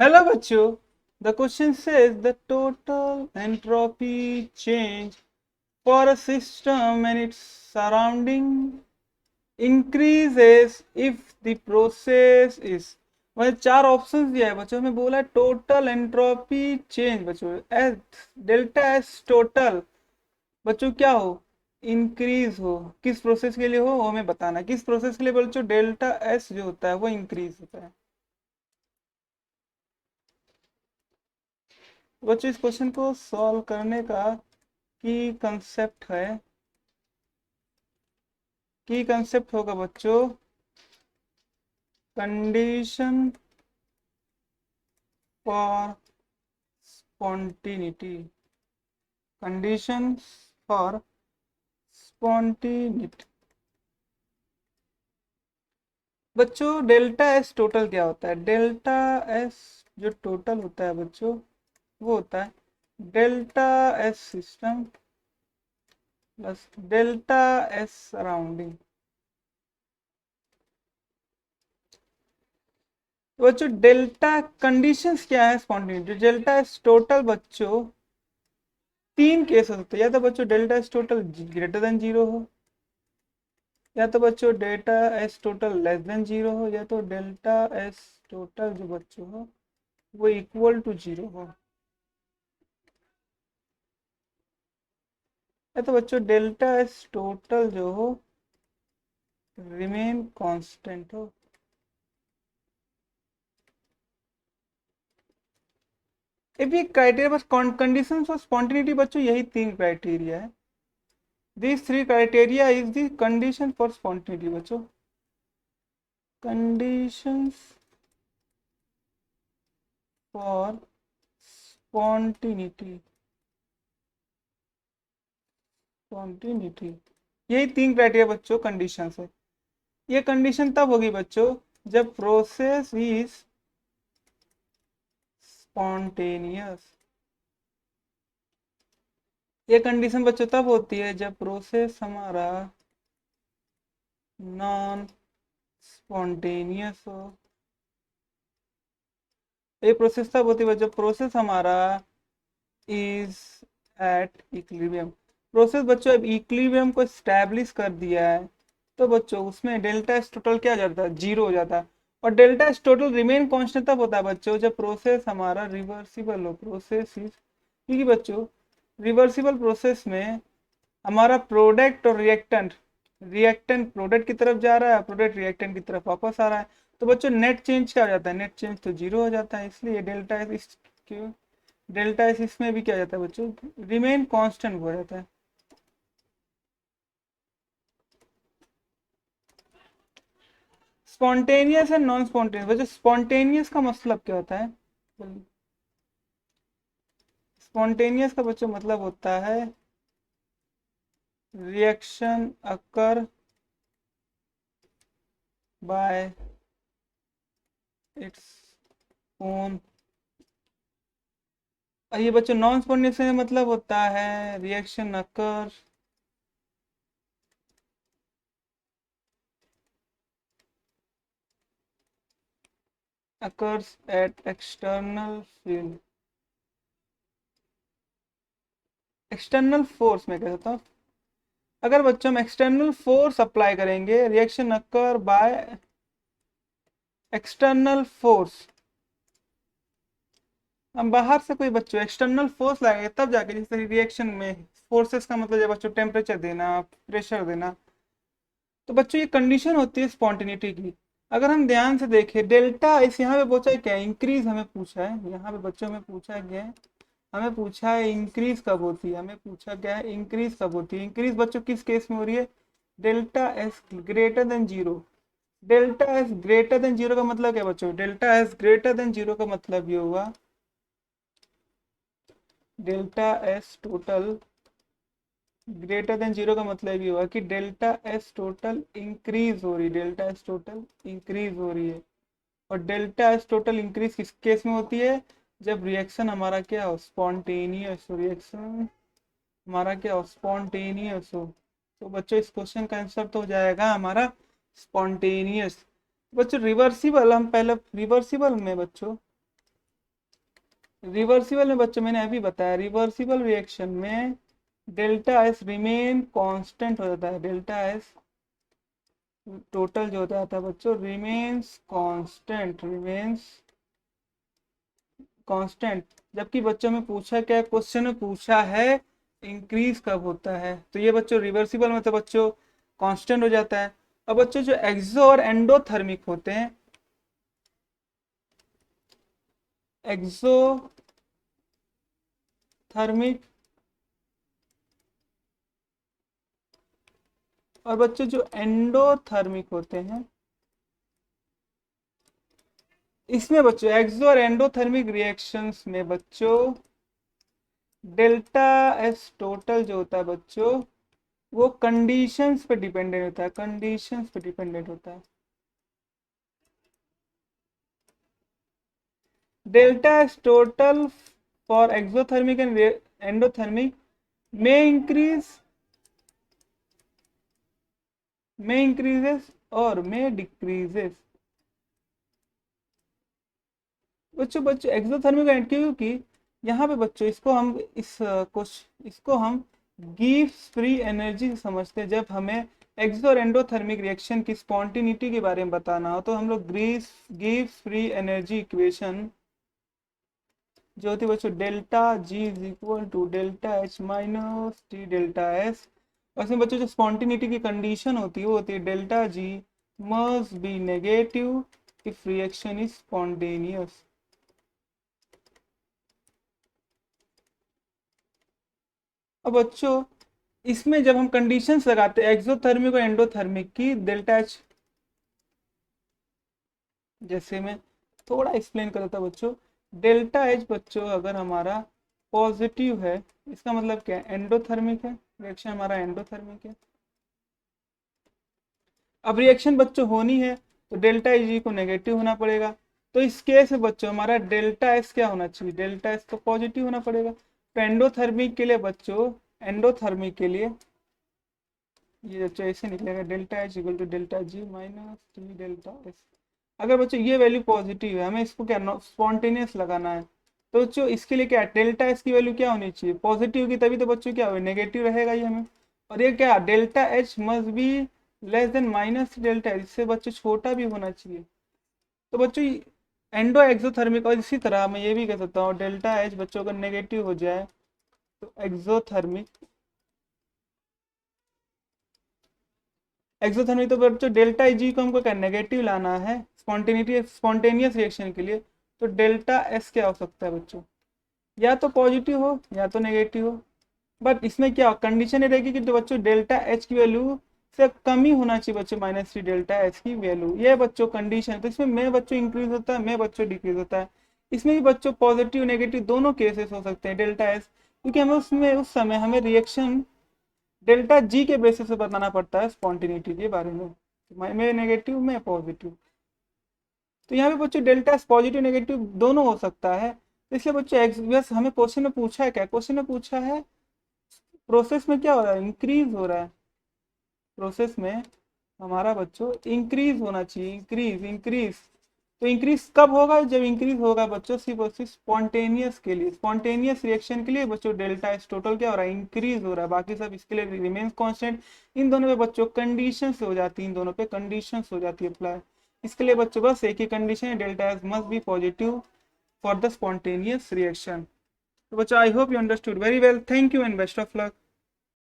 Hello बच्चों, the question says the total entropy change for a system and its surrounding increases if the process is वह चार options दिया है बच्चों में बोला है टोटल एंट्रोपी चेंज बच्चों एस डेल्टा एस टोटल बच्चों क्या हो इंक्रीज हो किस प्रोसेस के लिए हो वो हमें बताना किस प्रोसेस के लिए बच्चों डेल्टा एस जो होता है वो इंक्रीज होता है। बच्चों इस क्वेश्चन को सॉल्व करने का की कंसेप्ट है की कंसेप्ट होगा बच्चों condition for spontaneity conditions for spontaneity. बच्चों डेल्टा एस टोटल क्या होता है डेल्टा एस जो टोटल होता है बच्चों वो होता है delta S system plus delta S surrounding. बच्चों डेल्टा कंडीशंस क्या है स्पॉन्टिनिटी डेल्टा एस टोटल बच्चों तीन केस हो सकते हैं या तो बच्चों delta S total greater than zero हो या तो बच्चों delta S total less than zero हो या तो डेल्टा एस टोटल जो बच्चों हो वो इक्वल टू जीरो हो या तो बच्चों डेल्टा एस टोटल जो हो रिमेन कांस्टेंट हो। ये भी क्राइटेरिया बस कंडीशन फॉर स्पॉन्टिनिटी बच्चों यही तीन क्राइटेरिया है। This three criteria is the condition for spontaneity बच्चों कंडीशंस फॉर स्पॉन्टिनिटी स्पॉन्टिनिटी यही तीन क्राइटेरिया बच्चों कंडीशन है। ये कंडीशन तब होगी बच्चों जब प्रोसेस इज स्पॉन्टेनियस। ये कंडीशन बच्चों तब होती है जब प्रोसेस हमारा नॉन स्पॉन्टेनियस हो। ये प्रोसेस तब होती है जब प्रोसेस हमारा इज एट इक्विलिब्रियम। प्रोसेस बच्चों अब इक्विलिब्रियम को स्टैब्लिश कर दिया है तो बच्चों उसमें डेल्टा एस टोटल क्या हो जाता है जीरो हो जाता है। और delta S total remain constant तब होता है बच्चों जब प्रोसेस हमारा रिवर्सिबल हो प्रोसेस इज क्योंकि बच्चों रिवर्सिबल प्रोसेस में हमारा प्रोडक्ट और रिएक्टेंट रिएक्टेंट प्रोडक्ट की तरफ जा रहा है प्रोडक्ट रिएक्टेंट की तरफ वापस आ रहा है तो बच्चों नेट चेंज क्या हो जाता है नेट चेंज तो जीरो हो जाता है इसलिए डेल्टा एस क्यों डेल्टा एस इसमें भी क्या हो जाता है बच्चों रिमेन कांस्टेंट हो जाता है। स्पॉन्टेनियस एंड नॉन स्पॉन्टेनियस बच्चों स्पॉन्टेनियस का मतलब क्या होता है स्पॉन्टेनियस का बच्चों मतलब होता है reaction occur by its own. ये बच्चों नॉन स्पॉन्टेनियस का मतलब होता है reaction occur occurs at external field external force में कह सकता हूँ। अगर बच्चों हम एक्सटर्नल फोर्स अप्लाई करेंगे reaction occur by external force हम बाहर से कोई बच्चों एक्सटर्नल फोर्स लगाएंगे तब जाके जैसे रिएक्शन में फोर्सेस का मतलब है बच्चों टेम्परेचर देना प्रेशर देना तो बच्चों ये कंडीशन होती है स्पॉन्टिनिटी की। अगर हम ध्यान से देखें डेल्टा इस यहाँ पे पूछा है क्या इंक्रीज हमें पूछा है यहाँ पे बच्चों में पूछा गया है हमें पूछा है इंक्रीज कब होती है हमें पूछा गया है इंक्रीज कब होती है इंक्रीज बच्चों किस केस में हो रही है delta S greater than zero. Delta S greater than zero का मतलब क्या बच्चों delta S greater than zero का मतलब ये हुआ delta S total greater than zero का मतलब ये हुआ कि डेल्टा एस टोटल इंक्रीज हो रही है डेल्टा एस टोटल इंक्रीज हो रही है। और डेल्टा एस टोटल इंक्रीज किस केस में होती है जब रिएक्शन हमारा क्या हो स्पॉन्टेनियस रिएक्शन हमारा क्या हो स्पॉन्टेनियस हो। तो बच्चों इस क्वेश्चन का आंसर तो हो जाएगा हमारा स्पॉन्टेनियस। बच्चों रिवर्सिबल हम पहले रिवर्सिबल में बच्चों रिवर्सिबल में बच्चों मैंने अभी बताया, रिवर्सिबल रिएक्शन में डेल्टा एस रिमेन कांस्टेंट हो जाता है, डेल्टा एस टोटल जो होता है बच्चों रिमेन्स कांस्टेंट, रिमेन्स कांस्टेंट। जबकि बच्चों में पूछा क्या, क्वेश्चन में पूछा है इंक्रीज कब होता है, तो ये बच्चों रिवर्सिबल में तो बच्चों कांस्टेंट हो जाता है। अब बच्चों जो एक्सो और एंडोथर्मिक होते हैं, एक्सोथर्मिक और बच्चों जो एंडोथर्मिक होते हैं, इसमें बच्चों एक्सो और एंडोथर्मिक रिएक्शंस में बच्चों डेल्टा एस टोटल जो होता है बच्चों वो कंडीशंस पे डिपेंडेंट होता है, कंडीशंस पे डिपेंडेंट होता है। Delta S total for exothermic and endothermic may increase, may increases और may decreases। बच्चों बच्चों एक्सोथर्मिक एंड, क्योंकि यहाँ पे बच्चों इसको हम इस कुछ इसको हम गिव्स फ्री एनर्जी समझते हैं। जब हमें एक्सो और एंडोथर्मिक रिएक्शन की स्पॉन्टिनिटी के बारे में बताना हो तो हम लोग गिव्स फ्री एनर्जी इक्वेशन जो होती है बच्चों delta G is equal to delta H minus T delta S. उसमें बच्चों जो स्पॉन्टिनिटी की कंडीशन होती है वो होती है delta G must be negative if reaction is spontaneous. अब बच्चों इसमें जब हम कंडीशंस लगाते हैं एक्सोथर्मिक और एंडोथर्मिक की डेल्टा एच, जैसे मैं थोड़ा एक्सप्लेन कर देता बच्चों। डेल्टा एच बच्चों अगर हमारा पॉजिटिव है इसका मतलब क्या है, एंडोथर्मिक है, रिएक्शन हमारा एंडोथर्मिक है। अब रिएक्शन बच्चों होनी है तो डेल्टा जी को नेगेटिव होना पड़ेगा। तो इस केस में बच्चों हमारा डेल्टा एस क्या होना चाहिए, डेल्टा एस तो पॉजिटिव होना पड़ेगा। तो एंडोथर्मिक के लिए बच्चों, एंडोथर्मिक के लिए ये बच्चों ऐसे निकलेगा delta H equal to delta G minus T delta S. अगर बच्चों ये वैल्यू पॉजिटिव है, हमें इसको क्या स्पॉन्टेनियस लगाना है, तो बच्चों इसके लिए क्या डेल्टा एस की वैल्यू क्या होनी चाहिए, पॉजिटिव की, तभी तो बच्चों क्या हो नेगेटिव रहेगा ये हमें। और ये क्या delta H must be less than minus delta H, इससे बच्चों छोटा भी होना चाहिए। तो बच्चों एंडो एक्सोथर्मिक, और इसी तरह मैं ये भी कह सकता हूँ डेल्टा एच बच्चों का नेगेटिव हो जाए तो एक्सोथर्मिक, एक्सोथर्मिक तो बच्चों डेल्टा जी को हमको क्या नेगेटिव लाना है स्पॉन्टेनियस रिएक्शन के लिए। तो डेल्टा एस क्या हो सकता है बच्चों, या तो पॉजिटिव हो या तो नेगेटिव हो। बट इसमें क्या कंडीशन ये रहेगी कि तो बच्चों डेल्टा एच की वैल्यू से कम ही होना चाहिए बच्चों माइनस थ्री डेल्टा एच की वैल्यू, ये बच्चों कंडीशन है। तो इसमें में बच्चों इंक्रीज होता है, में बच्चों डिक्रीज होता है। इसमें भी बच्चों पॉजिटिव नेगेटिव दोनों केसेस हो सकते हैं डेल्टा एस, क्योंकि हमें उसमें उस समय हमें रिएक्शन डेल्टा जी के बेसिस पे बताना पड़ता है स्पॉन्टिनिटी के बारे में नेगेटिव में पॉजिटिव। तो यहाँ पे बच्चों डेल्टा पॉजिटिव नेगेटिव दोनों हो सकता है। तो इसलिए बच्चों बस हमें क्वेश्चन में पूछा है क्या, क्वेश्चन में पूछा है प्रोसेस में क्या हो रहा है, इंक्रीज हो रहा है। प्रोसेस में हमारा बच्चों इंक्रीज होना चाहिए, इंक्रीज इंक्रीज। तो इंक्रीज कब होगा, जब इंक्रीज होगा बच्चों सिर्फ और सिर्फ स्पॉन्टेनियस के लिए, स्पॉन्टेनियस रिएक्शन के लिए बच्चों डेल्टा एस टोटल क्या हो रहा है, इंक्रीज हो रहा है। बाकी सब इसके लिए रिमेन्स कांस्टेंट। इन दोनों पे बच्चों कंडीशन हो जाती है, इन दोनों पे कंडीशन हो जाती है अप्लाई। इसके लिए बच्चों बस एक ही कंडीशन है, delta S must be positive for the spontaneous reaction. तो बच्चों I hope you understood very well, thank you and best of luck.